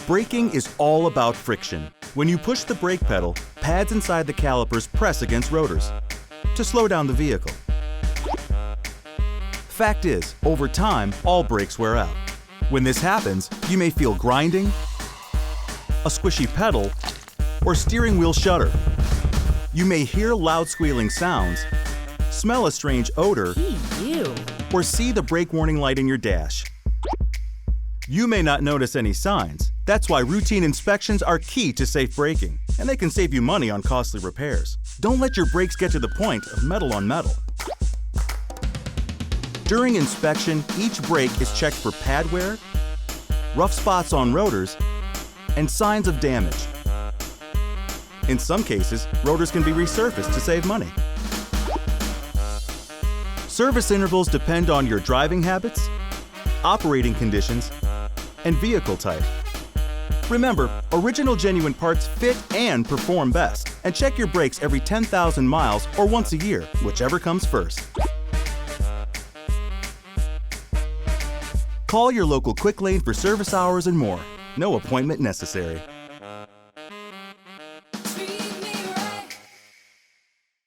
Braking is all about friction. When you push the brake pedal, pads inside the calipers press against rotors to slow down the vehicle. Fact is, over time, all brakes wear out. When this happens, you may feel grinding, a squishy pedal, or steering wheel shudder. You may hear loud squealing sounds, smell a strange odor, or see the brake warning light in your dash. You may not notice any signs. That's why routine inspections are key to safe braking, and they can save you money on costly repairs. Don't let your brakes get to the point of metal on metal. During inspection, each brake is checked for pad wear, rough spots on rotors, and signs of damage. In some cases, rotors can be resurfaced to save money. Service intervals depend on your driving habits, operating conditions, and vehicle type. Remember, original genuine parts fit and perform best. And check your brakes every 10,000 miles or once a year, whichever comes first. Call your local Quick Lane for service hours and more. No appointment necessary.